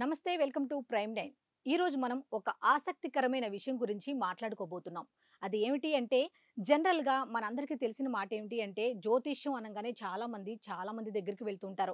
నమస్తే welcome to prime nine. ఈ రోజు మనం ఒక ఆసక్తికరమైన విషయం గురించి మాట్లాడుకోబోతున్నాం. అది ఏమిటి అంటే జనరల్‌గా మనందరికీ తెలిసిన మాట ఏమిటి అంటే జ్యోతిష్యం అనంగానే చాలా మంది దగ్గరికి వెళ్తుంటారు.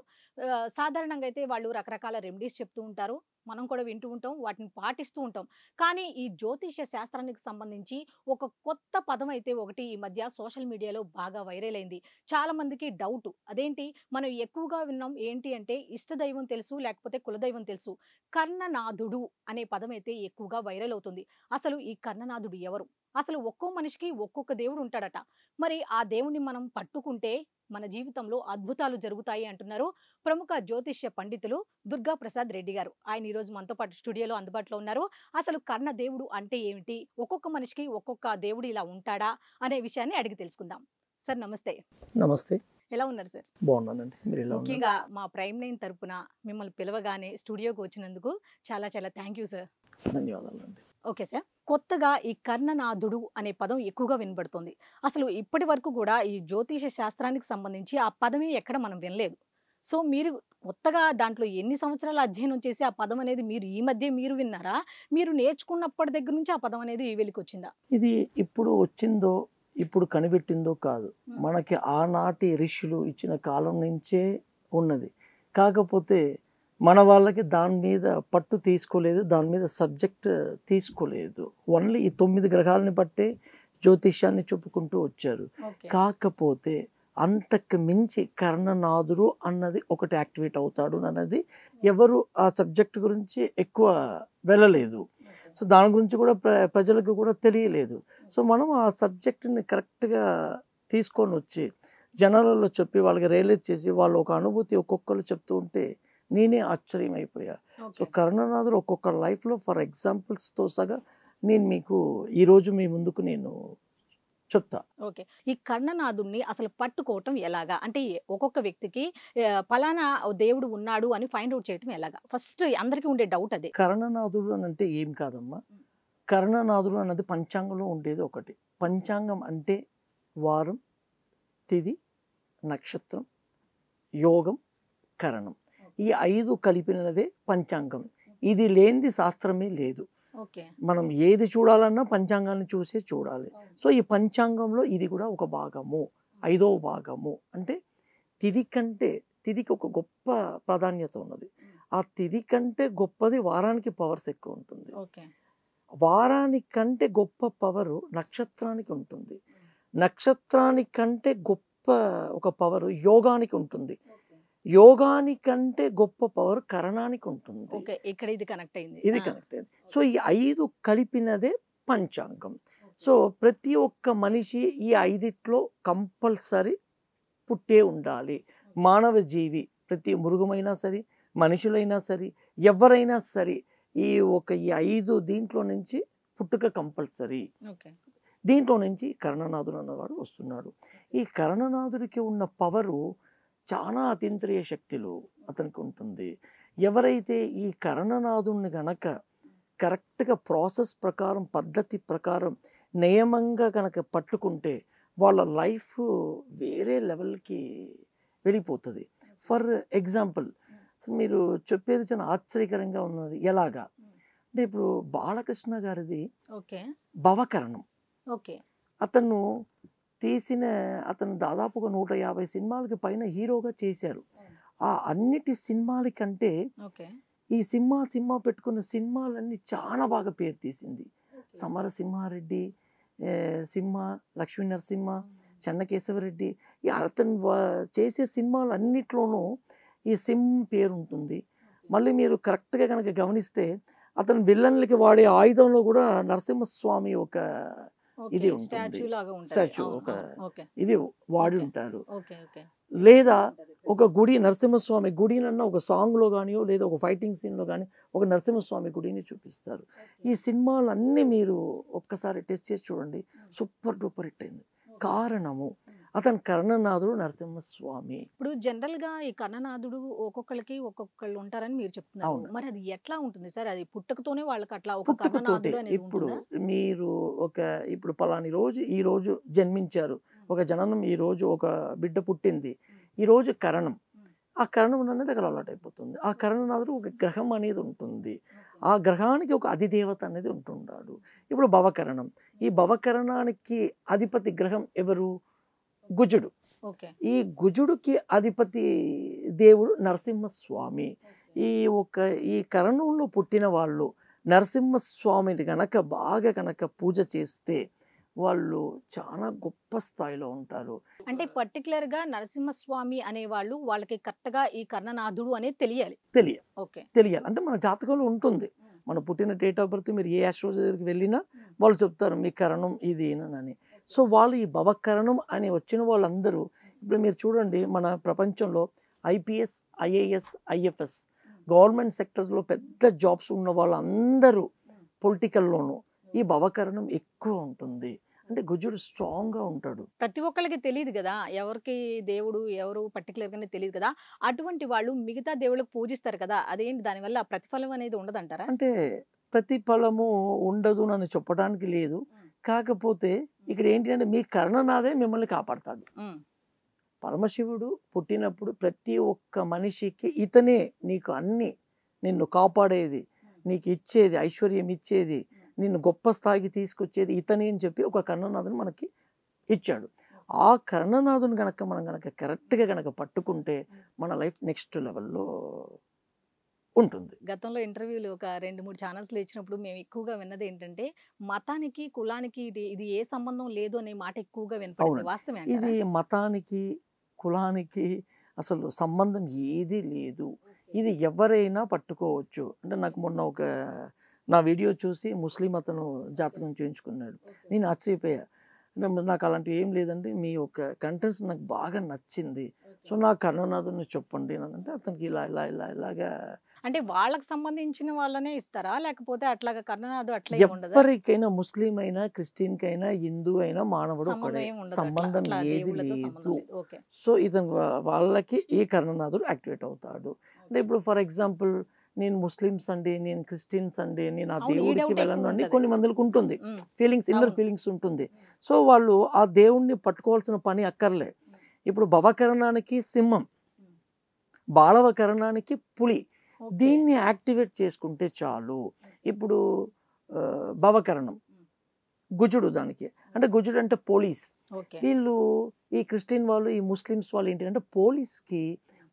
సాధారణంగా అయితే వాళ్ళు రకరకాల రెమెడీస్ చెప్తూ ఉంటారు. మనం కూడా వింటూ ఉంటాం. వాటిని పాటిస్తూ ఉంటాం. కానీ ఈ జ్యోతిష్య శాస్త్రానికి సంబంధించి ఒక కొత్త పదం అయితే ఒకటి ఈ మధ్య సోషల్ మీడియాలో బాగా వైరల్ అయింది. చాలా మందికి డౌట్. అదేంటి మనం ఎక్కువగా విన్నాం ఏంటి అంటే ఇష్టదైవం తెలుసు, లేకపోతే కులదైవం తెలుసు. కర్ణనాథుడు అనే పదమైతే ఎక్కువగా వైరల్ అవుతుంది. అసలు ఈ కర్ణనాథుడు ఎవరు? అసలు ఒక్కో మనిషికి ఒక్కొక్క దేవుడు ఉంటాడట. మరి ఆ దేవుడిని మనం పట్టుకుంటే మన జీవితంలో అద్భుతాలు జరుగుతాయి అంటున్నారు ప్రముఖ జ్యోతిష్య పండితులు దుర్గా ప్రసాద్ రెడ్డి గారు. ఆయన ఈరోజు మనతో పాటు స్టూడియోలో అందుబాటులో ఉన్నారు. అసలు కర్ణ దేవుడు అంటే ఏమిటి? ఒక్కొక్క మనిషికి ఒక్కొక్క దేవుడు ఇలా ఉంటాడా? అనే విషయాన్ని అడిగి తెలుసుకుందాం. సార్ నమస్తే. నమస్తే. ఎలా ఉన్నారు సార్? బాగున్నానండి. మీరు ఎలా ఉన్నారు? ముఖ్యంగా మా ప్రైమ్ నైన్ తరపున మిమ్మల్ని పిలవగానే స్టూడియోకి వచ్చినందుకు చాలా థ్యాంక్ యూ సార్. ధన్యవాదాలండి. Okay sir. కొత్తగా ఈ కర్ణనాథుడు అనే పదం ఎక్కువగా వినబడుతుంది. అసలు ఇప్పటి వరకు కూడా ఈ జ్యోతిష శాస్త్రానికి సంబంధించి ఆ పదమే ఎక్కడ మనం వినలేదు. సో, మీరు కొత్తగా దాంట్లో ఎన్ని సంవత్సరాలు అధ్యయనం చేసి ఆ పదం అనేది మీరు ఈ మధ్య మీరు విన్నారా? మీరు నేర్చుకున్నప్పటి దగ్గర నుంచి ఆ పదం అనేది వెలికొచ్చిందా? ఇది ఇప్పుడు వచ్చిందో, ఇప్పుడు కనిపెట్టిందో కాదు. హ్మ్. మనకి ఆనాటి ఋషులు ఇచ్చిన కాలం నుంచే ఉన్నది. కాకపోతే మన వాళ్ళకి దాని మీద పట్టు తీసుకోలేదు, దాని మీద సబ్జెక్ట్ తీసుకోలేదు. ఓన్లీ ఈ 9 గ్రహాలని బట్టే జ్యోతిష్యాన్ని చెప్పుకుంటూ వచ్చారు. ఓకే. కాకపోతే అంతకు మించి కర్ణనాథుడు అన్నది ఒకటి యాక్టివేట్ అవుతాడు అన్నది ఎవరు ఆ సబ్జెక్ట్ గురించి ఎక్కువ వెళ్ళలేదు. సో దాని గురించి కూడా ప్రజలకు కూడా తెలియలేదు. సో మనం ఆ సబ్జెక్ట్ని కరెక్ట్గా తీసుకొని వచ్చి జనాలలో చెప్పి వాళ్ళకి రియలైజ్ చేసి వాళ్ళు ఒక అనుభూతి ఒక్కొక్కరు చెప్తూ ఉంటే నేనే ఆశ్చర్యం అయిపోయా. So okay. కర్ణనాథుడు ఒక్కొక్క లైఫ్లో ఫర్ ఎగ్జాంపుల్స్తో సగా నేను మీకు ఈరోజు మీ ముందుకు నేను చెప్తా. ఓకే. ఈ కర్ణనాథుడిని అసలు పట్టుకోవటం ఎలాగా? అంటే ఒక్కొక్క వ్యక్తికి పలానా దేవుడు ఉన్నాడు అని ఫైండ్ ఔట్ చేయటం ఎలాగా? ఫస్ట్ అందరికీ ఉండే డౌట్ అదే. కర్ణనాథుడు అని అంటే ఏం కాదమ్మా. కర్ణనాథుడు అన్నది పంచాంగంలో ఉండేది ఒకటి. పంచాంగం అంటే వారం, తిథి, నక్షత్రం, యోగం, కరణం. ఈ 5 కలిపినదే పంచాంగం. ఇది లేనిది శాస్త్రమే లేదు. ఓకే. మనం ఏది చూడాలన్నా పంచాంగాన్ని చూసే చూడాలి. సో ఈ పంచాంగంలో ఇది కూడా ఒక భాగము, 5వ భాగము. అంటే తిథికి ఒక గొప్ప ప్రాధాన్యత ఉన్నది. ఆ తిథి కంటే గొప్పది వారానికి పవర్స్ ఎక్కువ ఉంటుంది. ఓకే. వారానికంటే గొప్ప పవరు నక్షత్రానికి ఉంటుంది. నక్షత్రానికంటే గొప్ప ఒక పవరు యోగానికి ఉంటుంది. యోగానికంటే గొప్ప పవర్ కరణానికి ఉంటుంది. ఓకే. ఇక్కడ ఇది కనెక్ట్ అయింది. ఇది కనెక్ట్ అయింది. సో ఈ 5 కలిపినదే పంచాంగం. సో ప్రతి ఒక్క మనిషి ఈ 5 కంపల్సరీ పుట్టే ఉండాలి. మానవ జీవి ప్రతి మృగమైనా సరే, మనుషులైనా సరే, ఎవరైనా సరే ఈ 5 దీంట్లో నుంచి పుట్టుక కంపల్సరీ. ఓకే. దీంట్లో నుంచి కర్ణనాథుడు అన్నవాడు వస్తున్నాడు. ఈ కర్ణనాథుడికి ఉన్న పవరు చాలా అతీంద్రియ శక్తులు అతనికి ఉంటుంది. ఎవరైతే ఈ కర్ణనాథుడిని గనక కరెక్ట్గా ప్రాసెస్ ప్రకారం, పద్ధతి ప్రకారం, నియమంగా కనుక పట్టుకుంటే వాళ్ళ లైఫ్ వేరే లెవెల్కి వెళ్ళిపోతుంది. ఫర్ ఎగ్జాంపుల్ మీరు చెప్పేది చాలా ఆశ్చర్యకరంగా ఉన్నది. ఎలాగా అంటే ఇప్పుడు బాలకృష్ణ గారిది ఓకే. భవకరణం. ఓకే. అతను దాదాపుగా 150 సినిమాలకి పైన హీరోగా చేశారు. ఆ అన్నిటి సినిమాల కంటే ఓకే. ఈ సినిమా పెట్టుకున్న సినిమాలన్నీ చాలా బాగా పేరు తీసింది. సమరసింహారెడ్డి, సింహ, లక్ష్మీ నరసింహ, చెన్నకేశవరెడ్డి, అతను చేసే సినిమాలు అన్నిట్లోనూ ఈ పేరు ఉంటుంది. మళ్ళీ మీరు కరెక్ట్గా కనుక గమనిస్తే అతను విల్లన్లకి వాడే ఆయుధంలో కూడా నరసింహస్వామి ఒక ఇది ఉంటుంది. స్టాచ్యూ ఒక ఇది వాడి ఉంటారు. లేదా ఒక గుడి, నరసింహస్వామి గుడినన్నా ఒక సాంగ్లో కానియో లేదా ఒక ఫైటింగ్ సీన్లో కానీ ఒక నరసింహస్వామి గుడిని చూపిస్తారు. ఈ సినిమాలన్నీ మీరు ఒక్కసారి టెస్ట్ చేసి చూడండి. సూపర్ డూపర్ హిట్ అయింది. కారణము అతను కర్ణనాథుడు నరసింహస్వామి. ఇప్పుడు జనరల్ గా ఈ కర్ణనాథుడు ఒక్కొక్కళ్ళు ఉంటారని మీరు చెప్తున్నారు. మరి అది ఎట్లా ఉంటుంది సార్? అది పుట్టుకతోనే వాళ్ళకి అట్లా ఒక కర్ణనాథుడు అనేది ఇప్పుడు ఉంటుందా? మీరు ఇప్పుడు పలాని రోజు ఈ రోజు జన్మించారు, ఒక జననం, ఈ రోజు ఒక బిడ్డ పుట్టింది, ఈ రోజు కరణం. ఆ కరణం అనేది అక్కడ అలవాటు అయిపోతుంది. ఆ కరణనాథుడు ఒక గ్రహం అనేది ఉంటుంది. ఆ గ్రహానికి ఒక అధిదేవత అనేది ఉంటున్నాడు. ఇప్పుడు భవకరణం. ఈ భవకరణానికి అధిపతి గ్రహం ఎవరు? కుజుడు. ఓకే. ఈ కుజుడికి అధిపతి దేవుడు నరసింహస్వామి. ఈ కరణంలో పుట్టిన వాళ్ళు నరసింహస్వామిని బాగా పూజ చేస్తే వాళ్ళు చాలా గొప్ప స్థాయిలో ఉంటారు. అంటే పర్టికులర్‌గా నరసింహస్వామి అనేవాళ్ళు వాళ్ళకి కరెక్ట్‌గా ఈ కర్ణనాథుడు అనేది తెలియాలి. ఓకే. తెలియాలి. అంటే మన జాతకంలో ఉంటుంది. మన పుట్టిన డేట్ ఆఫ్ బర్త్ మీరు ఏ ఆస్ట్రాలజర్ దగ్గరికి వెళ్ళినా వాళ్ళు చెప్తారు మీ కరణం ఇది అని. సో వాళ్ళు ఈ భవకరణం అని వచ్చిన వాళ్ళందరూ ఇప్పుడు మీరు చూడండి మన ప్రపంచంలో ఐపీఎస్, ఐఏఎస్, ఐఎఫ్ఎస్ గవర్నమెంట్ సెక్టర్స్లో పెద్ద జాబ్స్ ఉన్న వాళ్ళందరూ పొలిటికల్లోనూ ఈ భవకరణం ఎక్కువ ఉంటుంది. అంటే కుజుడు స్ట్రాంగ్గా ఉంటాడు. ప్రతి ఒక్కళ్ళకి తెలీదు కదా! ఎవరికి దేవుడు ఎవరు పర్టిక్యులర్‌గానే తెలీదు కదా! అటువంటి వాళ్ళు మిగతా దేవుళ్ళకి పూజిస్తారు కదా! అదేంటి దానివల్ల ప్రతిఫలం అనేది ఉండదంటారా? అంటే ప్రతిఫలము ఉండదు అని చెప్పడానికి లేదు. కాకపోతే ఇక్కడ ఏంటి అంటే మీ కర్ణనాథే మిమ్మల్ని కాపాడతాడు. పరమశివుడు పుట్టినప్పుడు ప్రతి ఒక్క మనిషికి ఇతనే నీకు అన్ని నిన్ను కాపాడేది, నీకు ఇచ్చేది, ఐశ్వర్యం ఇచ్చేది, నిన్ను గొప్ప స్థాయికి తీసుకొచ్చేది ఇతనే అని చెప్పి ఒక కర్ణనాథుని మనకి ఇచ్చాడు. ఆ కర్ణనాథుని మనం కరెక్ట్గా పట్టుకుంటే మన లైఫ్ నెక్స్ట్ లెవెల్లో ఉంటుంది. గతంలో ఇంటర్వ్యూలు ఒక 2, 3 ఛానల్స్‌లో ఇచ్చినప్పుడు మేము ఎక్కువగా విన్నది ఏంటంటే, మతానికి, కులానికి ఇది ఏ సంబంధం లేదు అనే మాట ఎక్కువగా వినపడింది. అవునండి. వాస్తవమే అంటారా? ఇది మతానికి, కులానికి అసలు సంబంధం ఏదీ లేదు. ఇది ఎవరైనా పట్టుకోవచ్చు. అంటే నాకు మొన్న నా వీడియో చూసి ముస్లిం అతను జాతకం చేయించుకున్నాడు. నేను ఆశ్చర్యపోయా. నాకు అలాంటివి ఏం లేదండి. మీ యొక్క కంటెంట్స్ నాకు బాగా నచ్చింది. సో నా కర్ణనాథుని చెప్పండి అంటే అతనికి ఇలాగా అంటే వాళ్ళకి సంబంధించిన వాళ్ళనే ఇస్తారా? లేకపోతే అట్లాగా కర్ణనాథుడు అట్లా ఏమి ఉండదా? ఎవరికైనా ముస్లిం అయినా, క్రిస్టియన్‌కైనా, హిందూ అయినా మానవుడు సంబంధం ఒకడే. ఏమి ఉండదు అట్లా. సంబంధం అట్లా ఏది దేవుళ్ళతో సంబంధం లేదు. లేదు. ఓకే. సో ఇతను వాళ్ళకి ఈ కర్ణనాథుడు యాక్టివేట్ అవుతాడు. అంటే ఇప్పుడు ఫర్ ఎగ్జాంపుల్ నేను ముస్లిమ్స్ అండి, నేను క్రిస్టియన్స్ అండి, నేను ఆ అవును. ఈ దేవుడికి డౌట్ వెళ్ళను ఎక్కువ అని ఉంటది. కొన్ని మందికి ఉంటుంది. ఇన్నర్ అవును. ఫీలింగ్స్ ఉంటుంది. సో వాళ్ళు ఆ దేవుణ్ణి పట్టుకోవాల్సిన పని అక్కర్లే. ఇప్పుడు భవకరణానికి సింహం, బాలవకరణానికి పులి. ఓకే. దీన్ని యాక్టివేట్ చేసుకుంటే చాలు. ఇప్పుడు భవకరణం గుజుడు దానికి. అంటే గుజుడు అంటే పోలీస్. ఓకే. వీళ్ళు ఈ క్రిస్టియన్ వాళ్ళు, ఈ ముస్లిమ్స్ వాళ్ళు ఏంటంటే పోలీస్‌కి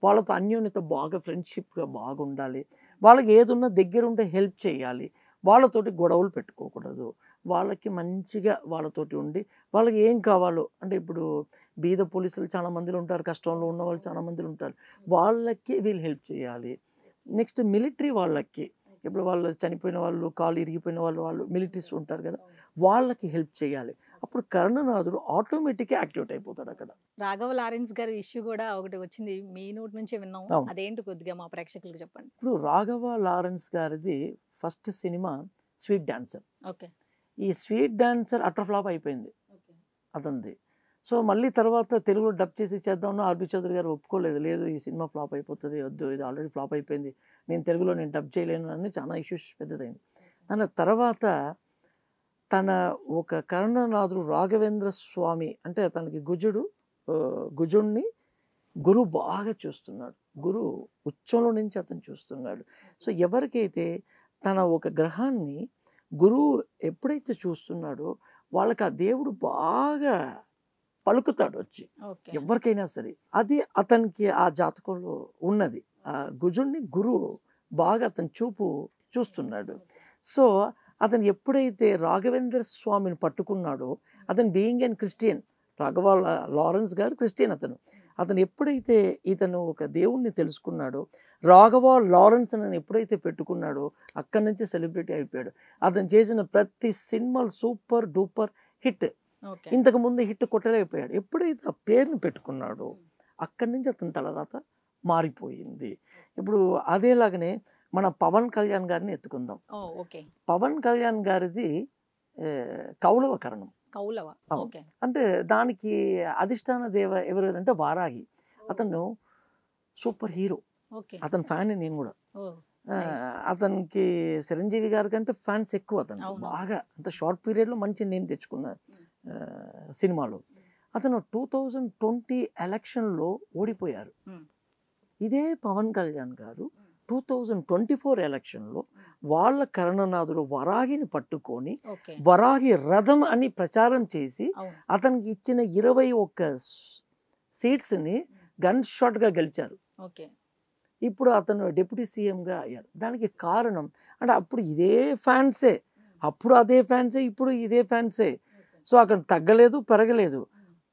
వాళ్ళతో అన్యోన్యత బాగా ఫ్రెండ్‌షిప్‌గా బాగుండాలి. వాళ్ళకి ఏదున్నా దగ్గరుండి హెల్ప్ చేయాలి. వాళ్ళతోటి గొడవలు పెట్టుకోకూడదు. వాళ్ళకి మంచిగా వాళ్ళతోటి ఉండి వాళ్ళకి ఏం కావాలో అంటే ఇప్పుడు బీద పోలీసులు చాలా మందిలో ఉంటారు. కష్టంలో ఉన్నవాళ్ళు చాలా మందిలో ఉంటారు. వాళ్ళకి వీళ్ళు హెల్ప్ చేయాలి. నెక్స్ట్ మిలిటరీ వాళ్ళకి ఇప్పుడు వాళ్ళు చనిపోయిన వాళ్ళు, కాళ్ళు ఇరిగిపోయిన వాళ్ళు మిలిటరీస్ ఉంటారు కదా! వాళ్ళకి హెల్ప్ చేయాలి. అప్పుడు కర్ణనాథుడు ఆటోమేటిక్‌గా యాక్టివేట్ అయిపోతాడు అక్కడ. రాఘవ లారెన్స్ గారి ఇష్యూ కూడా ఒకటి వచ్చింది. మీ నోటి నుంచే విన్నాం. అవును. అదేంటి కొద్దిగా మా ప్రేక్షకులకు చెప్పండి. ఇప్పుడు రాఘవ లారెన్స్ గారిది first cinema 'sweet dancer'. Okay. ఈ 'స్వీట్ డాన్సర్' అటర్ ఫ్లాప్ అయిపోయింది అతనిది. సో మళ్ళీ తర్వాత తెలుగులో డబ్ చేసి చేద్దామన్నా ఆర్‌బి చౌదరి గారు ఒప్పుకోలేదు. లేదు ఈ సినిమా ఫ్లాప్ అయిపోతది. వద్దు ఇది ఆల్రెడీ ఫ్లాప్ అయిపోయింది. తెలుగులో డబ్ చేయలేను అని చాలా ఇష్యూస్ పెద్దదైంది. దాని తర్వాత తన ఒక కర్ణనాథుడు రాఘవేంద్ర స్వామి అంటే తనకి గుజుడిని గురువు బాగా చూస్తున్నాడు. గురువు ఉచ్చంలో నుంచి అతను చూస్తున్నాడు. సో ఎవరికైతే తన ఒక గ్రహాన్ని గురువు ఎప్పుడైతే చూస్తున్నాడో వాళ్ళకి ఆ దేవుడు బాగా పలుకుతాడు వచ్చి ఓకే. ఎవరికైనా సరే. అది అతనికి ఆ జాతకంలో ఉన్నది. ఆ గుజుడిని గురువు బాగా అతని చూస్తున్నాడు. సో అతను ఎప్పుడైతే రాఘవేంద్ర స్వామిని పట్టుకున్నాడో అతను being and Christian, Raghava Lawrence గారు క్రిస్టియన్ అతను ఎప్పుడైతే ఇతను ఒక దేవుణ్ణి తెలుసుకున్నాడో రాఘవ లారెన్స్ అని ఎప్పుడైతే పెట్టుకున్నాడో అక్కడి నుంచి సెలబ్రిటీ అయిపోయాడు. అతను చేసిన ప్రతి సినిమాలు సూపర్ డూపర్ హిట్. ఓకే. ఇంతకుముందు హిట్ కొట్టలేకపోయాడు. ఎప్పుడైతే ఆ పేరుని పెట్టుకున్నాడో అక్కడి నుంచి అతని తలరాత మారిపోయింది. ఇప్పుడు అదేలాగనే మన పవన్ కళ్యాణ్ గారిని ఎత్తుకుందాం. ఓకే. పవన్ కళ్యాణ్ గారిది కౌలవ కరణం. కౌలవ. అవును. ఓకే. అంటే దానికి అధిష్టాన దేవ ఎవరంటే వారాహి. అతను సూపర్ హీరో. ఓకే. అతని ఫ్యాన్ నేను కూడా. ఓహ్! అతనికి చిరంజీవి గారి కంటే ఫ్యాన్స్ ఎక్కువ అతనికి. అవును. బాగా అంత షార్ట్ పీరియడ్లో మంచి నేమ్ తెచ్చుకున్న సినిమాలో. అతను 2020 ఎలక్షన్లో ఓడిపోయారు. ఇదే పవన్ కళ్యాణ్ గారు 2024 ఎలక్షన్లో వాళ్ళ కరణనాథుడు వరాగిని పట్టుకొని ఓకే. వరాగి రథం అని ప్రచారం చేసి అవును. అతనికి ఇచ్చిన 21 సీట్స్ని గన్ షాట్గా గెలిచారు. ఓకే. ఇప్పుడు అతను డిప్యూటీ సీఎంగా అయ్యారు. దానికి కారణం అంటే అప్పుడు ఇదే ఫ్యాన్సే, అప్పుడు అదే ఫ్యాన్సే, ఇప్పుడు ఇదే ఫ్యాన్సే. సో అక్కడ తగ్గలేదు, పెరగలేదు.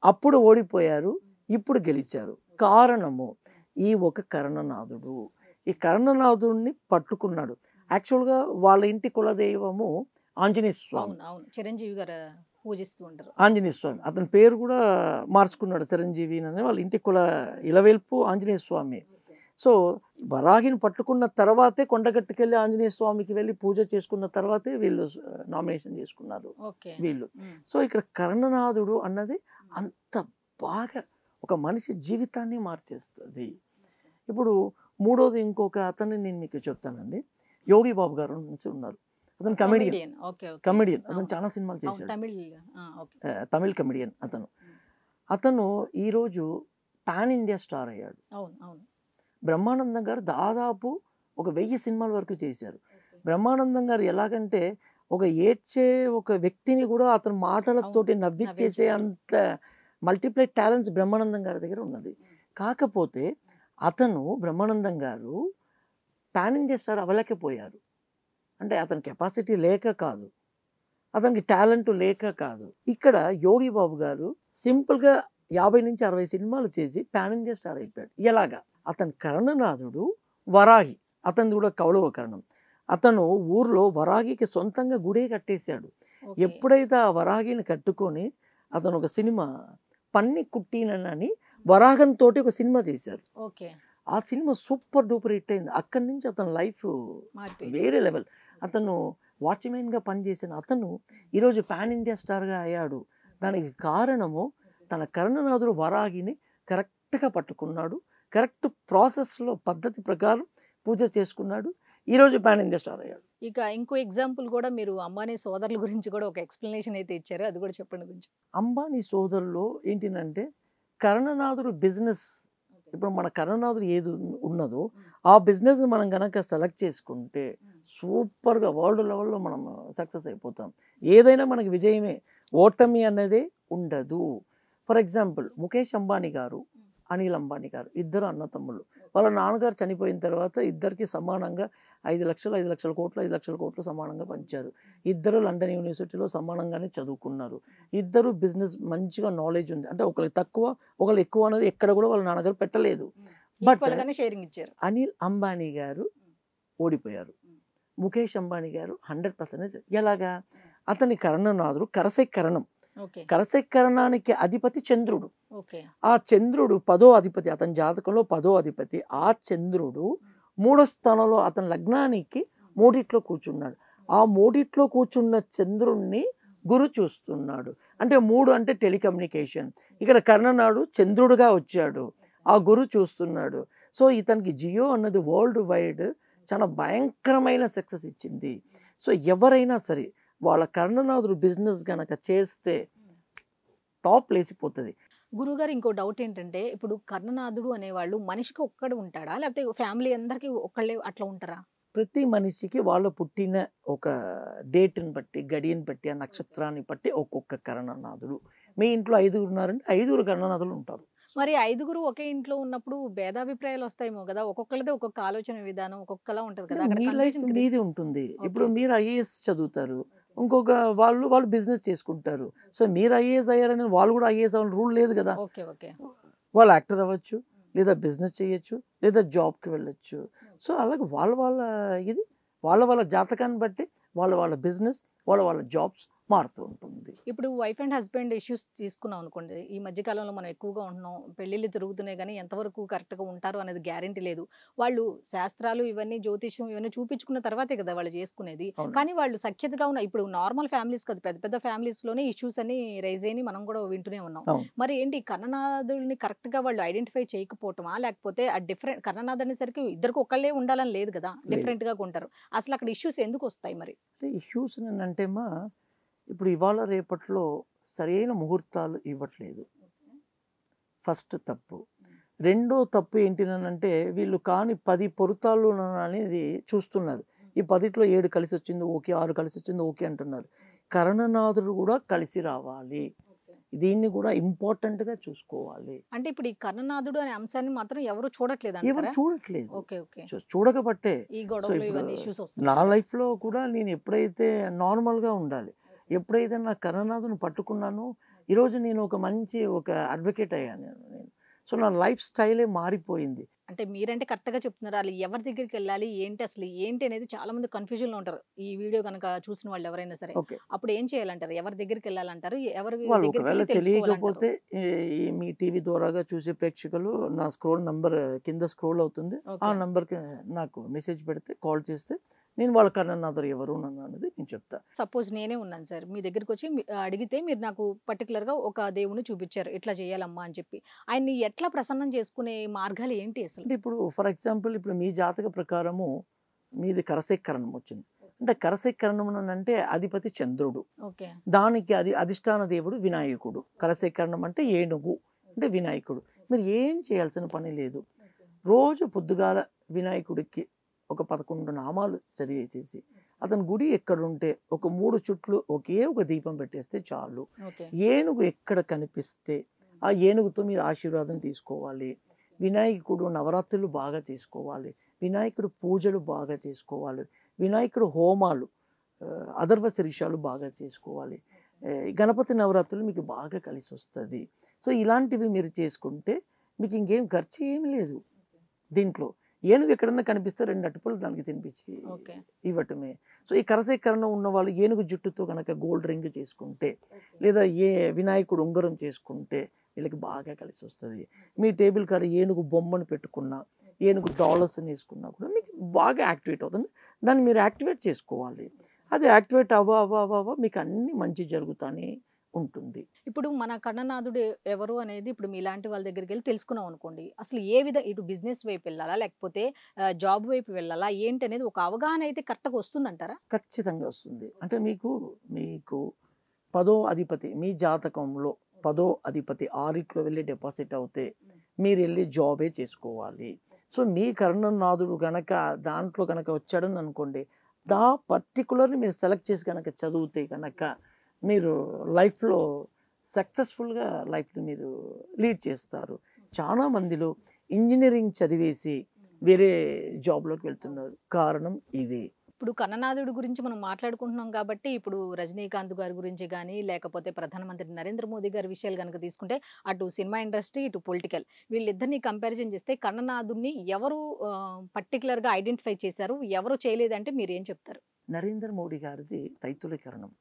అప్పుడు ఓడిపోయారు, ఇప్పుడు గెలిచారు. కారణము ఈ ఒక కరణనాథుడు. ఈ కరణనాథుడిని పట్టుకున్నాడు. యాక్చువల్గా వాళ్ళ ఇంటి కులదైవము ఆంజనేయ స్వామి. అవును, అవును. చిరంజీవి గారు పూజిస్తూ ఉంటారు. ఆంజనేయ స్వామి అతని పేరు కూడా మార్చుకున్నాడు, చిరంజీవి అని. వాళ్ళ ఇంటి కుల ఇలవేల్పు ఆంజనేయ స్వామి. సో వరాగిని పట్టుకున్న తర్వాతే కొండగట్టుకెళ్ళి ఆంజనేయ స్వామికి వెళ్ళి పూజ చేసుకున్న తర్వాతే వీళ్ళు నామినేషన్ చేసుకున్నారు ఓకే. వీళ్ళు. సో ఇక్కడ కర్ణనాథుడు అన్నది అంత బాగా ఒక మనిషి జీవితాన్ని మార్చేస్తుంది. ఇప్పుడు మూడోది ఇంకొక అతన్ని నేను మీకు చెప్తానండి. యోగి బాబు గారు నుంచి ఉన్నారు. అతను కమెడియన్. ఓకే. ఓకే. కమెడియన్ అతను అవును. చాలా సినిమాలు అవును, చేశాడు. తమిళ్. ఓకే. తమిళ్ కమెడియన్ అతను ఈరోజు పాన్ ఇండియా స్టార్ అయ్యాడు. అవును, అవును. బ్రహ్మానందం గారు దాదాపు ఒక 1000 సినిమాల వరకు చేశారు. బ్రహ్మానందం గారు ఎలాగంటే ఒక ఏడ్చే ఒక వ్యక్తిని కూడా అతని మాటలతోటి నవ్విచ్చేసే అంత మల్టిప్లై టాలెంట్స్ బ్రహ్మానందం గారి దగ్గర ఉన్నది. కాకపోతే అతను బ్రహ్మానందం గారు పాన్ ఇండియా స్టార్ అవ్వలేకపోయారు. అంటే అతని కెపాసిటీ లేక కాదు, అతనికి టాలెంట్ లేక కాదు. ఇక్కడ యోగి బాబు గారు సింపుల్గా 50 నుంచి 60 సినిమాలు చేసి పాన్ ఇండియా స్టార్ అయిపోయాడు. ఎలాగా? అతని కర్ణనాథుడు వరాగి, అతని కూడా కౌలవ కర్ణం. అతను ఊర్లో వరాగికి సొంతంగా గుడే కట్టేశాడు. ఎప్పుడైతే ఆ వరాగిని కట్టుకొని అతను ఒక సినిమా పన్ని కుట్టినని వరాగంతో ఒక సినిమా చేశారు. ఓకే. ఆ సినిమా సూపర్ డూపర్ హిట్ అయింది. అక్కడి నుంచి అతని లైఫ్ వేరే లెవెల్. అతను వాచ్మెన్గా పనిచేసిన అతను ఈరోజు పాన్ ఇండియా స్టార్గా అయ్యాడు. దానికి కారణము తన కర్ణనాథుడు వరాగిని కరెక్ట్గా పట్టుకున్నాడు, కరెక్ట్ ప్రాసెస్లో పద్ధతి ప్రకారం పూజ చేసుకున్నాడు. ఈరోజు పాన్ ఇండియా స్టార్ అయ్యాడు. ఇక ఇంకో ఎగ్జాంపుల్ కూడా మీరు అంబానీ సోదరుల గురించి కూడా ఒక ఎక్స్ప్లెనేషన్ అయితే ఇచ్చారు, అది కూడా చెప్పండి కొంచెం. అంబానీ సోదరులు ఏంటినంటే కర్ణనాథుడు బిజినెస్, ఇప్పుడు మన కర్ణనాథుడు ఏది ఉన్నదో ఆ బిజినెస్ని మనం కనుక సెలెక్ట్ చేసుకుంటే సూపర్గా వరల్డ్ లెవెల్లో మనం సక్సెస్ అయిపోతాం. ఏదైనా మనకి విజయమే, ఓటమి అనేది ఉండదు. ఫర్ ఎగ్జాంపుల్ ముఖేష్ అంబానీ గారు, అనిల్ అంబానీ గారు ఇద్దరు అన్నతమ్ముళ్ళు. వాళ్ళ నాన్నగారు చనిపోయిన తర్వాత ఇద్దరికి సమానంగా 5 లక్షల కోట్లు సమానంగా పంచారు. ఇద్దరు లండన్ యూనివర్సిటీలో సమానంగానే చదువుకున్నారు. ఇద్దరు బిజినెస్ మంచిగా నాలెడ్జ్ ఉంది. అంటే ఒకరికి తక్కువ ఒకరు ఎక్కువ అనేది ఎక్కడ కూడా వాళ్ళ నాన్నగారు పెట్టలేదు. బట్ షేరింగ్ ఇచ్చారు. అనిల్ అంబానీ గారు ఓడిపోయారు, ముఖేష్ అంబానీ గారు 100%. ఎలాగా? అతని కర్ణనాథుడు కరసెక్కరణం. కరసెక్కరణానికి అధిపతి చంద్రుడు. ఆ చంద్రుడు 10వ అధిపతి, అతని జాతకంలో 10వ అధిపతి. ఆ చంద్రుడు 3వ స్థానంలో అతని లగ్నానికి 3 కూర్చున్నాడు. ఆ 3 కూర్చున్న చంద్రుణ్ణి గురు చూస్తున్నాడు. అంటే 3 అంటే టెలికమ్యూనికేషన్. ఇక్కడ కర్ణనాడు చంద్రుడుగా వచ్చాడు, ఆ గురు చూస్తున్నాడు. సో ఇతనికి జియో అన్నది వరల్డ్ వైడ్ చాలా భయంకరమైన సక్సెస్ ఇచ్చింది. సో ఎవరైనా సరే వాళ్ళ కర్ణనాథుడు బిజినెస్ కనుక చేస్తే టాప్ లేసిపోతుంది. గురుగారు ఇంకో డౌట్ ఏంటంటే, ఇప్పుడు కర్ణనాథుడు అనేవాళ్ళు మనిషికి ఒక్కడు ఉంటాడా, లేకపోతే ఫ్యామిలీ అందరికి ఒక్కళ్ళే అట్లా ఉంటారా? ప్రతి మనిషికి వాళ్ళు పుట్టిన ఒక డేట్ని బట్టి, గడియని బట్టి, ఆ నక్షత్రాన్ని బట్టి ఒక్కొక్క కర్ణనాథుడు. మీ ఇంట్లో 5 ఉన్నారంటే 5 కర్ణనాథులు ఉంటారు. మరి 5 ఒకే ఇంట్లో ఉన్నప్పుడు భేదాభిప్రాయాలు వస్తాయేమో కదా, ఒక్కొక్కరిది ఒక్కొక్క ఆలోచన విధానం ఒక్కొక్కలా ఉంటది కదా. మీ లైఫ్ మీది ఉంటుంది. ఇప్పుడు మీరు ఐఏఎస్ చదువుతారు, ఇంకొక వాళ్ళు బిజినెస్ చేసుకుంటారు. సో మీరు ఐఏఎస్ అయ్యారని వాళ్ళు కూడా ఐఏఎస్ అవ్వాలని రూల్ లేదు కదా. వాళ్ళు యాక్టర్ అవ్వచ్చు, లేదా బిజినెస్ చేయొచ్చు, లేదా జాబ్కి వెళ్ళొచ్చు. సో అలాగే వాళ్ళ జాతకాన్ని బట్టి వాళ్ళ బిజినెస్, వాళ్ళ జాబ్స్ మారుతూ ఉంటుంది. ఇప్పుడు వైఫ్ అండ్ హస్బెండ్ ఇష్యూస్ తీసుకున్నాం అనుకోండి, ఈ మధ్యకాలంలో మనం ఎక్కువగా ఉంటున్నాం, పెళ్ళిళ్ళు జరుగుతున్నాయి కానీ ఎంతవరకు కరెక్ట్గా ఉంటారు అనేది గ్యారంటీ లేదు. వాళ్ళు శాస్త్రాలు ఇవన్నీ జ్యోతిష్యం ఇవన్నీ చూపించుకున్న తర్వాతే కదా వాళ్ళు చేసుకునేది. కానీ వాళ్ళు సఖ్యతగా ఉన్న ఇప్పుడు నార్మల్ ఫ్యామిలీస్ కదా, పెద్ద పెద్ద ఫ్యామిలీస్లోనే ఇష్యూస్ అన్ని రైజ్ అయ్యి మనం కూడా వింటూనే ఉన్నాం. మరి ఏంటి కర్ణనాథుడిని కరెక్ట్గా వాళ్ళు ఐడెంటిఫై చేయకపోవటమా, లేకపోతే ఆ డిఫరెంట్ కర్ణనాథ్ అనేసరికి ఇద్దరికి ఒకళ్ళే ఉండాలని లేదు కదా, డిఫరెంట్గా ఉంటారు. అసలు అక్కడ ఇష్యూస్ ఎందుకు వస్తాయి మరి? ఇష్యూస్ అంటేమా ఇప్పుడు ఇవాళ రేపట్లో సరైన ముహూర్తాలు ఇవ్వట్లేదు, ఫస్ట్ తప్పు. రెండో తప్పు ఏంటినంటే వీళ్ళు కాని 10 పొరుతాలు అనేది చూస్తున్నారు. ఈ 10లో 7 కలిసి వచ్చింది ఓకే, 6 కలిసి వచ్చింది ఓకే అంటున్నారు. కరణనాథుడు కూడా కలిసి రావాలి. దీన్ని కూడా ఇంపార్టెంట్‌గా చూసుకోవాలి. అంటే ఇప్పుడు ఈ కర్ణనాథుడు అనే అంశాన్ని మాత్రం ఎవరు చూడట్లేదు ఎవరు అంటారా? చూడట్లేదు. ఓకే. ఓకే. చూడకబట్టే. ఈ సో గొడవలు ఇప్పుడు ఇవన్నీ ఇష్యూస్ నా వస్తున్నాయి. లైఫ్‌లో కూడా నేను ఎప్పుడైతే నార్మల్‌గా ఉండాలి. ఎప్పుడైతే నా కరణనాథుని పట్టుకున్నానో ఈరోజు నేను ఒక అడ్వకేట్ అయ్యాను నేను. సో నా లైఫ్ స్టైలే మారిపోయింది. అంటే మీరంటే కరెక్ట్‌గా చెప్తున్నారు. ఆళ్ళు ఎవరి దగ్గరికెళ్ళాలి? ఏంటి అసలు ఏంటి అనేది చాలా మంది కన్‌ఫ్యూజన్‌లో ఉంటారు. ఈ వీడియో గనక చూసిన వాళ్ళు ఎవరైనా సరే. ఓకే. అప్పుడు ఏం చేయాలంటారు? ఎవరి దగ్గరికెళ్ళాలంటారు? ఎవరి వాళ్ళు ఒకవేళ దగ్గరికెళ్ళి తెలుసుకోవాలంటారు? తెలియకపోతే ఈ మీ టీవీ ద్వారాగా చూసే ప్రేక్షకులు నా నంబర్ కింద స్క్రోల్ అవుతుంది. ఆ ఓకే. నంబర్‌కి నాకు మెసేజ్ పెడితే, కాల్ చేస్తే నేను వాళ్ళ కరణనాథుడు ఎవరు అనేది నేను చెప్తా. సపోజ్ నేనే ఉన్నాను సార్. మీ దగ్గరికొచ్చి అడిగితే మీరు నాకు పర్టిక్యులర్‌గా ఒక దేవుడిని చూపిచ్చారు. ఇట్లా చేయాలమ్మా అని చెప్పి. ఆయన్ని ఎట్లా ప్రసన్నం చేసుకునే మార్గాలు ఏంటి అసలు? అంటే ఇప్పుడు ఫర్ ఎగ్జాంపుల్ ఇప్పుడు మీ జాతక ప్రకారము మీది కరసేకరణం వచ్చింది. అంటే కరసేకరణం అంటే అధిపతి చంద్రుడు. ఓకే. దానికి అధిష్టాన దేవుడు వినాయకుడు. కరసేకరణం అంటే ఏనుగు అంటే వినాయకుడు. మీరు ఏం చేయాల్సిన పని లేదు. రోజు పొద్దుగాల వినాయకుడికి ఒక 11 నామాలు చదివేసేసి అతని గుడి ఎక్కడుంటే ఒక 3 చుట్లు ఒకే ఒక దీపం పెట్టేస్తే చాలు. ఓకే. ఏనుగు ఎక్కడ కనిపిస్తే ఆ ఏనుగుతో మీరు ఆశీర్వాదం తీసుకోవాలి. వినాయకుడు నవరాత్రులు బాగా చేసుకోవాలి. వినాయకుడు పూజలు బాగా చేసుకోవాలి. వినాయకుడు హోమాలు అథర్వ శీర్షాలు బాగా చేసుకోవాలి. గణపతి నవరాత్రులు మీకు బాగా కలిసి వస్తుంది. సో ఇలాంటివి మీరు చేసుకుంటే మీకు ఇంకేం ఖర్చు ఏమి లేదు దీంట్లో. ఏనుగు ఎక్కడన్నా కనిపిస్తే 2 అటుపులు దానికి తినిపించి ఓకే. ఇవ్వటమే. సో ఈ కరసేకరణ ఉన్న వాళ్ళు ఏనుగు జుట్టుతో కనుక గోల్డ్ రింగ్ చేసుకుంటే లేదా వినాయకుడు ఉంగరం చేసుకుంటే వీళ్ళకి బాగా కలిసి వస్తుంది. మీ టేబుల్ కాడ ఏనుగు బొమ్మను పెట్టుకున్నా, ఏనుగు డాలర్స్ని వేసుకున్నా కూడా మీకు బాగా యాక్టివేట్ అవుతుంది. దాన్ని మీరు యాక్టివేట్ చేసుకోవాలి. అది యాక్టివేట్ అవ్వ మీకు అన్ని మంచి జరుగుతానే ఉంటుంది. ఇప్పుడు మన కర్ణనాథుడు ఎవరు అనేది ఇప్పుడు మీలాంటి వాళ్ళ దగ్గరికెళ్ళి తెలుసుకున్నాం అనుకోండి. అసలు ఇటు బిజినెస్ వైపు వెళ్ళాలా? లేకపోతే జాబ్ వైపు వెళ్ళాలా? ఏంటి అనేది ఒక అవగాహన అయితే కరెక్ట్‌గా వస్తుందంటారా? ఖచ్చితంగా వస్తుంది. అంటే మీకు 10వ అధిపతి మీ జాతకంలో 10వ అధిపతి 6 వెళ్ళి డిపాజిట్ అవుతే మీరు వెళ్ళి జాబే చేసుకోవాలి. సో మీ కర్ణనాథుడు గనక దాంట్లో గనక వచ్చాడని అనుకోండి, పర్టికులర్‌ని మీరు సెలెక్ట్ చేసి గనక చదివితే గనక మీరు లైఫ్‌లో సక్సెస్ఫుల్‌గా లైఫ్‌ని మీరు లీడ్ చేస్తారు. చాలా మందిలో ఇంజినీరింగ్ చదివేసి వేరే జాబ్‌లోకి వెళ్తున్నారు. కారణం ఇది. ఇప్పుడు కన్ననాథుడి గురించి మనం మాట్లాడుకుంటున్నాం కాబట్టి ఇప్పుడు రజనీకాంత్ గారి గురించి గానీ, లేకపోతే ప్రధానమంత్రి నరేంద్ర మోదీ గారి విషయాలు గనక తీసుకుంటే అటు సినిమా ఇండస్ట్రీ, ఇటు పొలిటికల్ వీళ్ళిద్దరిని కంపారిజన్ చేస్తే కన్ననాథుడిని ఎవరు పర్టిక్యులర్‌గా ఐడెంటిఫై చేశారు? ఎవరు చేయలేదంటే మీరేం చెప్తారు? నరేంద్ర మోడీ గారిది తైతులీకరణం.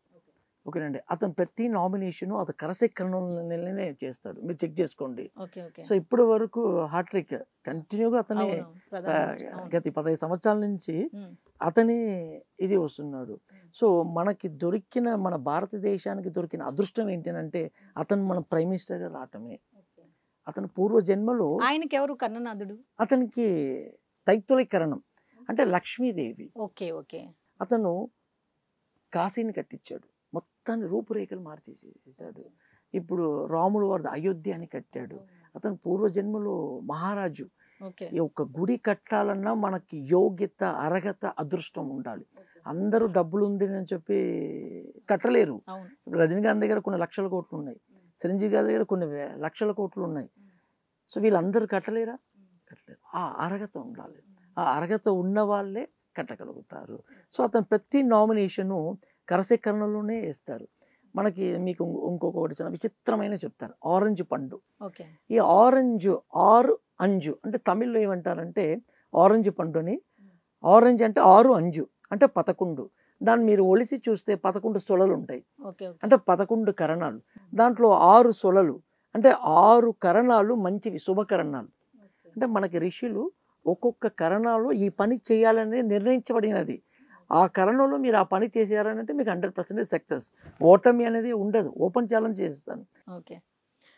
ఓకేనండి. అతను ప్రతి నామినేషను అతను కరసేకరణలోనే చేస్తాడు. మీరు చెక్ చేసుకోండి. ఓకే. ఓకే. సో ఇప్పటి వరకు హాట్రిక్ కంటిన్యూగా అతనే అవును. ప్రధానమంత్రి. అవును. గత 15 సంవత్సరాల నుంచి హ్మ్. అతనే ఇది వస్తున్నాడు. సో మనకి దొరికిన మన భారతదేశానికి దొరికిన అదృష్టం ఏంటంటే అతను మన ప్రైమ్ మినిస్టర్‌గా రావటమే. అతను పూర్వ జన్మలో ఆయనకి ఎవరు కన్ననాథుడు? అతనికి తైతులీకరణం అంటే లక్ష్మీదేవి. ఓకే. ఓకే. అతను కాశీని కట్టించాడు. మొత్తాన్ని రూపురేఖలు మార్చేసేసాడు. ఇప్పుడు రాముల వారి అయోధ్య అని కట్టాడు. అతను పూర్వజన్మలో మహారాజు. ఓకే. ఈ ఒక గుడి కట్టాలన్నా మనకి యోగ్యత, అర్హత, అదృష్టం ఉండాలి. అందరూ డబ్బులు ఉంది అని చెప్పి కట్టలేరు. అవును. ఇప్పుడు రజనీకాంత్ దగ్గర కొన్ని లక్షల కోట్లు ఉన్నాయి. చిరంజీవి గారి దగ్గర కొన్ని లక్షల కోట్లు ఉన్నాయి. సో వీళ్ళందరూ కట్టలేరా? కట్టలేరు. ఆ అర్హత ఉండాలి. ఆ అర్హత ఉన్న వాళ్ళే కట్టగలుగుతారు. సో అతను ప్రతి నామినేషను కరసేకరణలోనే వేస్తారు. మీకు ఇంకొకటి చాలా విచిత్రమైన చెప్తారు. ఆరెంజ్ పండు. ఓకే. ఈ ఆరు అంజు అంటే తమిళ్లో ఏమంటారంటే ఆరెంజ్ పండుని ఆరెంజ్ అంటే 6 అంజు అంటే 11. దాన్ని మీరు ఒలిసి చూస్తే 11 సొలలు ఉంటాయి. ఓకే. అంటే 11 కరణాలు. దాంట్లో 6 సొలలు అంటే 6 కరణాలు మంచివి, శుభకరణాలు. అంటే మనకి ఋషులు ఒక్కొక్క కరణాలు ఈ పని చేయాలని నిర్ణయించబడినది. ఆ కరణంలో మీరు ఆ పని చేశారనంటే మీకు 100% సక్సెస్. ఓటమి అనేది ఉండదు. ఓపెన్ ఛాలెంజ్ చేస్తాను. ఓకే.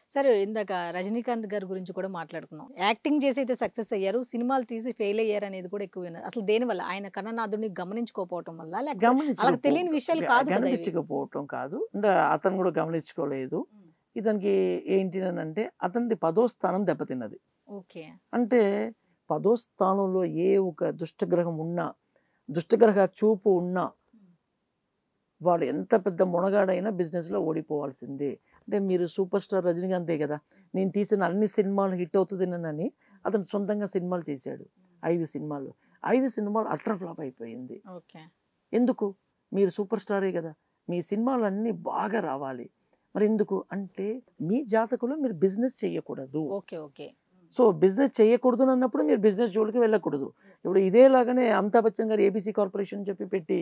సరే, ఇందాక రజనీకాంత్ గారి గురించి కూడా మాట్లాడుకున్నాం. యాక్టింగ్ చేసి అయితే సక్సెస్ అయ్యారు. సినిమాలు తీసి ఫెయిల్ అయ్యారు అనేది కూడా ఎక్కువ విన్నారు. అసలు దేనివల్ల? ఆయన కన్ననాథుడిని గమనించుకోకపోవటం వల్ల, లేకపోతే వాళ్ళకి తెలియని విషయాలు కాదు కదా ఇవి? గమనించకపోవటం కాదు. అంటే అతను కూడా గమనించుకోలేదు. ఇతనికి ఏంటి అంటే అతనిది 10వ స్థానం దెబ్బతిన్నది. ఓకే. అంటే 10వ స్థానంలో ఏ ఒక దుష్టగ్రహం ఉన్నా, దుష్టగ్రహ చూపు ఉన్నా వాడు ఎంత పెద్ద మునగాడైనా బిజినెస్‌లో ఓడిపోవాల్సిందే. అంటే మీరు సూపర్ స్టార్ రజనీకాంతే కదా! నేను తీసిన అన్ని సినిమాలు హిట్ అవుతదనని అతను సొంతంగా సినిమాలు చేశాడు. 5 సినిమాలు. 5 సినిమాలు అట్టర్ ఫ్లాప్ అయిపోయింది. ఓకే. ఎందుకు? మీరు సూపర్ స్టారే కదా! మీ సినిమాలన్నీ బాగా రావాలి. మరెందుకు? అంటే మీ జాతకంలో మీరు బిజినెస్ చేయకూడదు. ఓకే. ఓకే. సో, బిజినెస్ చేయకూడదనన్నప్పుడు మీరు బిజినెస్ జోలికి వెళ్ళకూడదు. ఇప్పుడు ఇదేలాగానే అమితాబ్ బచ్చన్ గారు ఏబీసీ కార్పొరేషన్ అని చెప్పి పెట్టి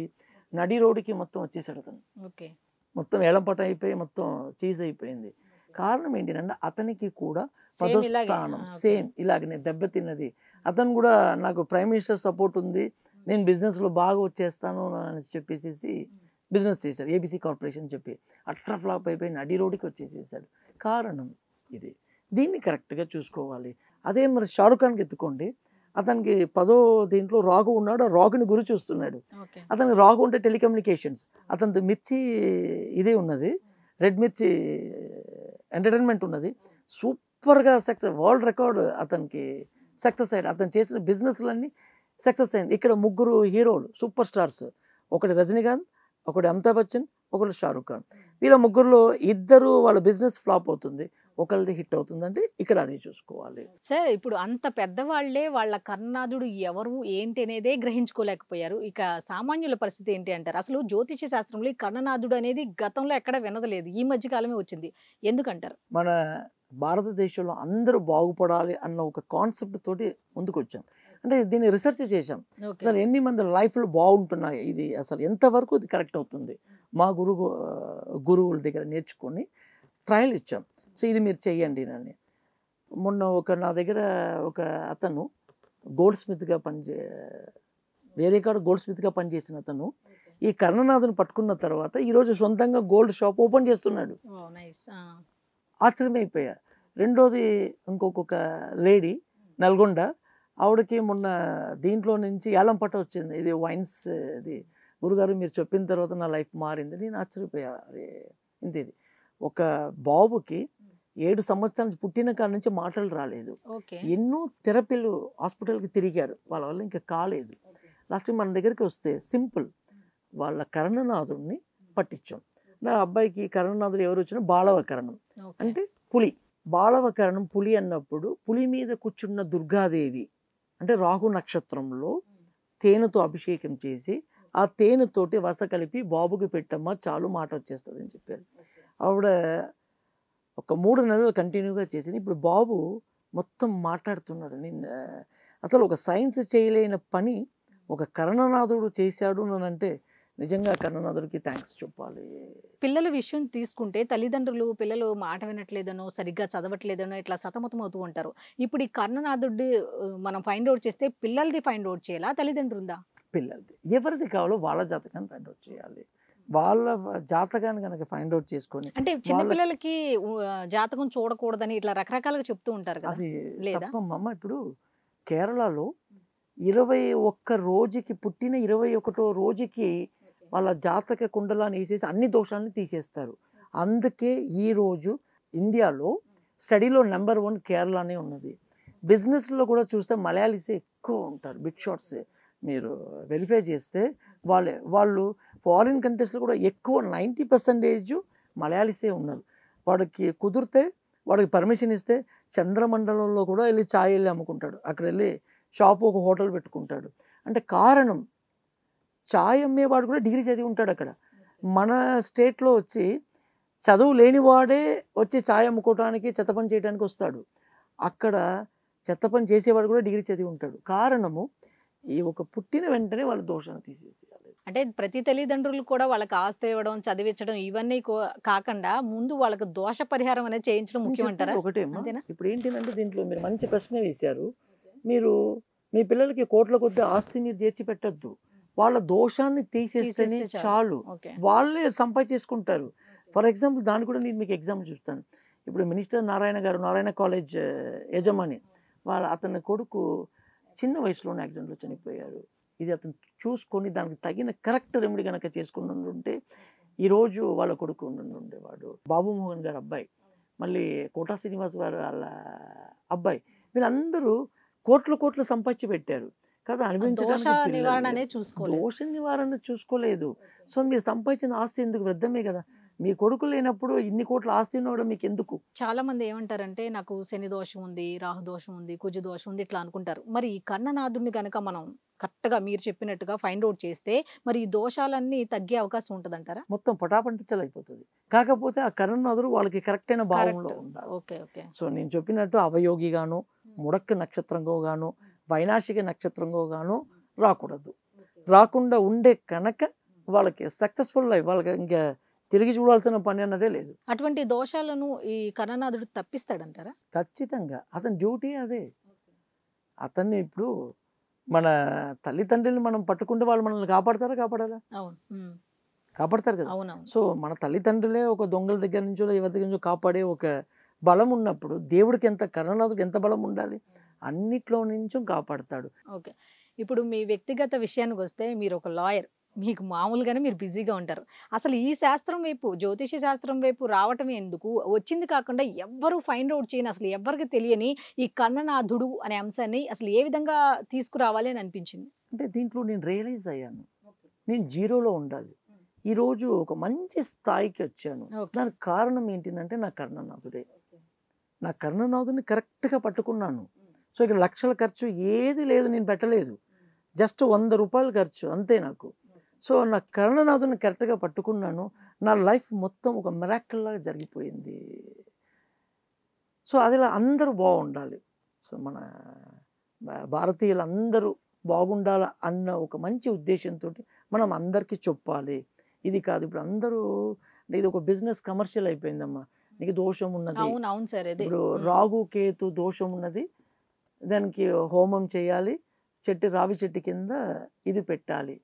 నడి రోడ్డుకి మొత్తం వచ్చేసాడతను. ఓకే. మొత్తం వేలంపాట అయిపోయి మొత్తం చీజ్ అయిపోయింది. కారణం ఏంటినంటే అతనికి కూడా 10వ సేమ్ ఇలాగే. స్థానం ఓకే. సేమ్ ఇలాగనే దెబ్బతిన్నది. అతను కూడా నాకు ప్రైమ్ మినిస్టర్ సపోర్ట్ ఉంది. నేను బిజినెస్‌లో బాగా వచ్చేస్తాను అని చెప్పేసేసి బిజినెస్ చేశాడు. ఏబీసీ కార్పొరేషన్ చెప్పి. అట్టర్ ఫ్లాప్ అయిపోయి నడి రోడ్డుకి వచ్చేసేసాడు. కారణం ఇది. దీన్ని కరెక్ట్‌గా చూసుకోవాలి. అదే మరి 'షారుఖ్ ఖాన్‌కి' ఎత్తుకోండి. అతనికి 10వ దీంట్లో రాహు ఉన్నాడు. ఆ రాహుని గురి చూస్తున్నాడు. ఓకే. అతనికి రాహు అంటే టెలికమ్యూనికేషన్స్. అతనిది మిర్చి ఇదే ఉన్నది. రెడ్ మిర్చి ఎంటర్‌టైన్‌మెంట్ ఉన్నది. సూపర్‌గా సక్సెస్ వరల్డ్ రికార్డ్ అతనికి సక్సెస్ అయ్యాడు. అతను చేసిన బిజినెస్‌లన్నీ సక్సెస్ అయింది. ఇక్కడ ముగ్గురు హీరోలు సూపర్ స్టార్స్. ఒకటి రజనీకాంత్, ఒకటి అమితాబ్ బచ్చన్, ఒకడు షారుఖ్ ఖాన్. వీళ్ళ ముగ్గురులో ఇద్దరు వాళ్ళ బిజినెస్ ఫ్లాప్ అవుతుంది. ఒకళ్ళది హిట్ అవుతుందంటే ఇక్కడ అది చూసుకోవాలి. సార్ ఇప్పుడు అంత పెద్దవాళ్ళే వాళ్ళ కర్ణనాథుడు ఎవరు ఏంటి అనేదే గ్రహించుకోలేకపోయారు. ఇక సామాన్యుల పరిస్థితి ఏంటి అంటారు? అసలు జ్యోతిష్య శాస్త్రంలో ఈ కర్ణనాథుడు అనేది గతంలో ఎక్కడ వినదలేదు. ఈ మధ్య కాలమే వచ్చింది. ఎందుకంటారు? మన భారతదేశంలో అందరూ బాగుపడాలి అన్న ఒక కాన్సెప్ట్ తోటి ముందుకొచ్చాం. అంటే దీన్ని రీసెర్చ్ చేశాం. ఓకే. అసలు ఎన్ని మంది లైఫ్‌లు బాగుంటున్నాయి. ఇది అసలు ఎంతవరకు ఇది కరెక్ట్ అవుతుంది. మా గురువుల దగ్గర నేర్చుకొని ట్రయల్ ఇచ్చాం. సో, ఇది మీరు చెయ్యండి అని. మొన్న నా దగ్గర ఒక అతను గోల్డ్ స్మిత్‌గా వేరే కాడ గోల్డ్ స్మిత్‌గా పనిచేసిన అతను ఈ కర్ణనాథుని పట్టుకున్న తర్వాత ఈరోజు సొంతంగా గోల్డ్ షాప్ ఓపెన్ చేస్తున్నాడు. ఓహ్! నైస్. ఆ! ఆశ్చర్యమైపోయా. రెండోది ఇంకొక లేడీ నల్గొండ. ఆవిడకి మొన్న దీంట్లో నుంచి ఏలం పట్ట వచ్చింది. ఇది వైన్స్ ఇది. గురుగారు మీరు చెప్పిన తర్వాత నా లైఫ్ మారింది. నేను ఆశ్చర్యపోయా. అరే! ఇంతిది. ఒక బాబుకి 7 సంవత్సరాల నుంచి పుట్టిన కాడ నుంచి మాటలు రాలేదు. ఓకే. ఎన్నో థెరపీలు హాస్పిటల్‌కి తిరిగారు. వాళ్ళ వల్ల ఇంకా కాలేదు. లాస్ట్‌కి మన దగ్గరికి వస్తే సింపుల్. వాళ్ళ కర్ణనాథుడిని పట్టించాం. నా అబ్బాయికి కర్ణనాథుడు ఎవరు వచ్చినా బాలవకరణం. ఓకే. అంటే పులి. బాలవకరణం పులి అన్నప్పుడు పులి మీద కూర్చున్న దుర్గాదేవి అంటే రాహు నక్షత్రంలో తేనెతో అభిషేకం చేసి ఆ తేనెతోటి వస కలిపి బాబుకి పెట్టమ్మా చాలు మాట వచ్చేస్తుంది అని చెప్పారు. ఆవిడ ఒక 3 నెలలు కంటిన్యూగా చేసింది. ఇప్పుడు బాబు మొత్తం మాట్లాడుతున్నాడు. అసలు ఒక సైన్స్ చేయలేని పని ఒక కర్ణనాథుడు చేశాడు అంటే నిజంగా కర్ణనాథుడికి థ్యాంక్స్ చెప్పాలి. పిల్లల విషయం తీసుకుంటే తల్లిదండ్రులు పిల్లలు మాట వినట్లేదనో, సరిగ్గా చదవట్లేదనో ఇట్లా సతమతం అవుతూ ఉంటారు. ఇప్పుడు ఈ కర్ణనాథుడి మనం ఫైండ్ ఔట్ చేస్తే పిల్లలది ఫైండ్ ఔట్ చేయాలా? తల్లిదండ్రులదా? పిల్లలది ఎవరిది కావాలో వాళ్ళ జాతకాన్ని ఫైండ్ అవుట్ చేయాలి. వాళ్ళ జాతకాన్ని కనుక ఫైండ్ అవుట్ చేసుకొని అంటే చిన్న వాళ్ళ పిల్లలకి జాతకం చూడకూడదని ఇట్లా రకరకాలుగా చెప్తూ ఉంటారు కదా! అది లేదా? తప్పమ్మమ్మ. ఇప్పుడు కేరళలో 21 రోజుకి పుట్టిన 21వ రోజుకి వాళ్ళ జాతక కుండలాన్ని వేసేసి అన్ని దోషాలను తీసేస్తారు. అందుకే ఈరోజు ఇండియాలో స్టడీలో నెంబర్ 1 కేరళనే ఉన్నది. బిజినెస్లో కూడా చూస్తే మలయాళీసే ఎక్కువ ఉంటారు. బిగ్ షాట్సే మీరు వెరిఫై చేస్తే వాళ్ళు ఫారిన్ కంట్రీస్లో కూడా ఎక్కువ 90% మలయాళీసే ఉన్నారు. వాడికి కుదిరితే వాడికి పర్మిషన్ ఇస్తే చంద్రమండలంలో కూడా వెళ్ళి ఛాయ్ వెళ్ళి అమ్ముకుంటాడు. అక్కడ వెళ్ళి షాపు ఒక హోటల్ పెట్టుకుంటాడు. అంటే కారణం ఛాయ్ అమ్మేవాడు కూడా డిగ్రీ చదివి ఉంటాడు అక్కడ. మన స్టేట్లో వచ్చి చదువు లేనివాడే వచ్చి ఛాయ్ అమ్ముకోవడానికి చెత్త పని చేయడానికి వస్తాడు. అక్కడ చెత్త పని చేసేవాడు కూడా డిగ్రీ చదివి ఉంటాడు. కారణము ఈ ఒక పుట్టిన వెంటనే వాళ్ళ దోషాన్ని తీసేసేయాలి. అంటే ప్రతి తల్లిదండ్రులు కూడా వాళ్ళకి ఆస్తి ఇవ్వడం, చదివించడం ఇవన్నీ కాకుండా ముందు వాళ్ళకి దోష పరిహారం అనేది చేయించడం నేను ముఖ్యం చెప్పేది అంటారా? ఒకటేమ్మా. అంతేనా? ఇప్పుడు ఏంటిదంటే దీంట్లో మీరు మంచి ప్రశ్న వేశారు. మీరు మీ పిల్లలకి కోట్ల కొద్దీ ఆస్తి మీరు చేర్చి పెట్టొద్దు. వాళ్ళ దోషాన్ని తీసేస్తేనే తీసేస్తే చాలు. చాలు. ఓకే. వాళ్ళే సంపాదించేసుకుంటారు. ఫర్ ఎగ్జాంపుల్ దాన్ని కూడా నేను మీకు ఎగ్జాంపుల్ చెప్తాను. ఇప్పుడు మినిస్టర్ నారాయణ గారు నారాయణ కాలేజ్ యజమాని అతని కొడుకు చిన్న వయసులోనే యాక్సిడెంట్లో చనిపోయారు. ఇది అతను చూసుకొని దానికి తగిన కరెక్ట్ రెమెడీ కనుక చేసుకుని ఉంటే ఈరోజు వాళ్ళ కొడుకు ఉండేవాడు. బాబు మోహన్ గారు అబ్బాయి, మళ్ళీ కోటా శ్రీనివాస్ గారు వాళ్ళ అబ్బాయి వీళ్ళందరూ కోట్లు కోట్లు సంపాదించి పెట్టారు కదా, దోష అనుభవించడానికి పిల్లలు నివారణ లేరు. అనేది చూసుకోలేదు. దోష నివారణ చూసుకోలేదు. సో మీరు సంపాదించిన ఆస్తి ఎందుకు వృద్ధమే కదా. మీ కొడుకు లేనప్పుడు ఇన్ని కోట్ల ఆస్తి ఉన్నవాడు మీకు ఎందుకు? చాలా మంది ఏమంటారంటే నాకు శని దోషం ఉంది, రాహు దోషం ఉంది, కుజ దోషం ఉంది ఇట్లా అనుకుంటారు. మరి ఈ కన్ననాథుడిని గనక మనం కరెక్ట్‌గా మీరు చెప్పినట్టుగా ఫైండ్ ఔట్ చేస్తే మరి ఈ దోషాలన్నీ తగ్గే అవకాశం ఉంటదంటారా? మొత్తం పటాపంచలైపోతుంది. కాకపోతే ఆ కరణనాథుడు వాళ్ళకి కరెక్ట్ అయిన భావంలో కరెక్ట్. ఉండాలి. ఓకే. ఓకే. సో నేను చెప్పినట్టు అవయోగిగాను, ముడక్క నక్షత్రంగా గాను, వైనాశిక నక్షత్రంగా గాను రాకూడదు. రాకుండా ఉండే కనుక వాళ్ళకి సక్సెస్ఫుల్ లైఫ్, వాళ్ళకి ఇంకా తిరిగి చూడాల్సిన పని అన్నదే లేదు. అటువంటి దోషాలను ఈ కన్ననాథుడు తప్పిస్తాడంటారా? ఖచ్చితంగా అతని డ్యూటీ అదే. అతన్ని ఇప్పుడు మన తల్లిదండ్రులు మనం పట్టుకుంటే వాళ్ళు మనల్ని కాపాడతారా? కాపాడారా? అవును. కాపాడతారు కదా. అవునవును. సో మన తల్లిదండ్రులే ఒక దొంగల దగ్గర నుంచో ఎవరి దగ్గర నుంచో కాపాడే ఒక బలం ఉన్నప్పుడు దేవుడికి ఎంత, కరుణాథుడికి ఎంత బలం ఉండాలి? అన్నిట్లో నుంచో కాపాడతాడు. ఓకే. ఇప్పుడు మీ వ్యక్తిగత విషయానికి వస్తే మీరు ఒక లాయర్. మీకు మామూలుగానే మీరు బిజీగా ఉంటారు. అసలు ఈ శాస్త్రం వైపు, జ్యోతిష శాస్త్రం వైపు రావటం ఎందుకు? వచ్చింది కాకుండా ఎవ్వరు ఫైండ్ ఔట్ చేయని, అసలు ఎవ్వరికి తెలియని ఈ కన్ననాథుడు అనే అంశాన్ని అసలు ఏ విధంగా తీసుకురావాలి అని అనిపించింది? అంటే దీంట్లో నేను రియలైజ్ అయ్యాను, నేను జీరోలో ఉండాలి. ఈరోజు ఒక మంచి స్థాయికి వచ్చాను. ఓకే. దానికి కారణం ఏంటిదంటే నా కర్ణనాథుడే. నా కర్ణనాథుని కరెక్ట్గా పట్టుకున్నాను. సో ఇక్కడ లక్షల ఖర్చు ఏది లేదు, నేను పెట్టలేదు. జస్ట్ 100 రూపాయలు ఖర్చు అంతే నాకు. సో నా కర్ణనాథుని కరెక్ట్గా పట్టుకున్నాను. నా లైఫ్ మొత్తం ఒక మిరాకిల్ లాగా జరిగిపోయింది. సో అదిలా అందరూ బాగుండాలి. సో మన భారతీయులందరూ బాగుండాలి అన్న ఒక మంచి ఉద్దేశంతో మనం అందరికీ చెప్పాలి. ఇది కాదు ఇప్పుడు అందరూ ఇది ఒక బిజినెస్ కమర్షియల్ అయిపోయిందమ్మా. నీకు దోషం ఉన్నది, అవును. అవును సార్. అదే. ఇప్పుడు రాగు కేతు దోషం ఉన్నది, దానికి హోమం చేయాలి, రావి చెట్టు కింద ఇది పెట్టాలి,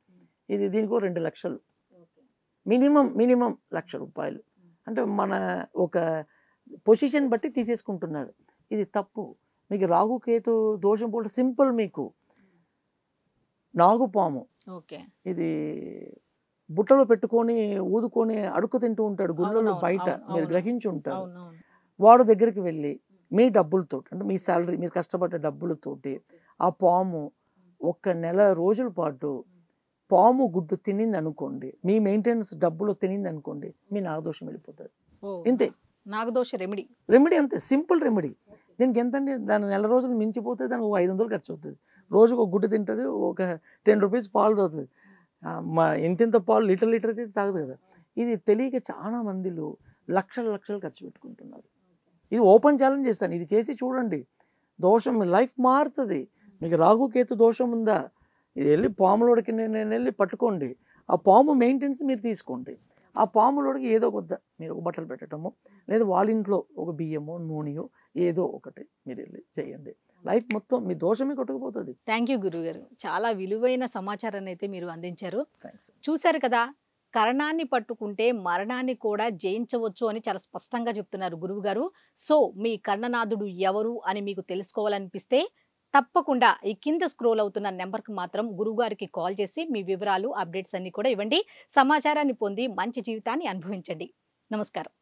ఇది దీనికి 2 లక్షలు మినిమం ₹1,00,000. అంటే మన ఒక పొజిషన్ బట్టి తీసేసుకుంటున్నారు. ఇది తప్పు. మీకు రాగు కేతు దోషం పోతే సింపుల్, మీకు నాగుపాము ఓకే. ఇది బుట్టలో పెట్టుకొని ఊదుకొని అడుక్కు తింటూ ఉంటాడు గుళ్ళలో అవునవును. బయట, అవును. మీరు అవును. గ్రహించి ఉంటారు. అవునవును. వాడు దగ్గరికి వెళ్ళి మీ డబ్బులతో, అంటే మీ శాలరీ, మీరు కష్టపడ్డ డబ్బులతోటి ఆ పాము 1 నెల రోజుల పాటు పాము గుడ్డు తినింది అనుకోండి, మీ మెయింటెనెన్స్ డబ్బులు తినింది అనుకోండి, మీ నాగదోషం వెళ్ళిపోతుంది. ఓ, ఇంతే నాగదోష రెమెడీ. రెమెడీ, అంతే సింపుల్ రెమెడీ. దీనికి ఎంతంటే దాని నెల రోజులు మించిపోతే దానికి 500 ఖర్చు అవుతుంది. రోజుకు ఒక గుడ్డు తింటుంది, ఒక 10 రూపీస్ పాలు తాగుతుంది. మా ఇంత పాలు లీటర్ అయితే తాగదు కదా. ఇది తెలియక చాలా మందిలో లక్షలు ఖర్చు పెట్టుకుంటున్నారు. ఇది ఓపెన్ ఛాలెంజ్ చేస్తాను, ఇది చేసి చూడండి, దోషం మీ లైఫ్ మారుతుంది. మీకు రాగుకేతు దోషం ఉందా, ఇది వెళ్ళి పాములోడికి నేను వెళ్ళి పట్టుకోండి, ఆ పాము మెయింటెనెన్స్ మీరు తీసుకోండి. ఆ పాములోడికి ఏదో కొద్ద మీరు ఒక బట్టలు పెట్టడము, లేదా వాళ్ళ ఇంట్లో ఒక బియ్యమో నూనెయో ఏదో ఒకటి మీరు వెళ్ళి చేయండి, లైఫ్ మొత్తం మీ దోషమే కొట్టుకుపోతుంది. థ్యాంక్ యూ గురుగారు. చాలా విలువైన సమాచారాన్ని అయితే మీరు అందించారు. థ్యాంక్స్. చూశారు కదా, కరణాన్ని పట్టుకుంటే మరణాన్ని కూడా జయించవచ్చు అని చాలా స్పష్టంగా చెప్తున్నారు గురువు గారు. సో మీ కర్ణనాథుడు ఎవరు అని మీకు తెలుసుకోవాలనిపిస్తే తప్పకుండా ఈ కింద స్క్రోల్ అవుతున్న నెంబర్కి మాత్రం గురువుగారికి కాల్ చేసి మీ వివరాలు, అప్డేట్స్ అన్ని కూడా ఇవ్వండి. సమాచారాన్ని పొంది మంచి జీవితాన్ని అనుభవించండి. నమస్కారం.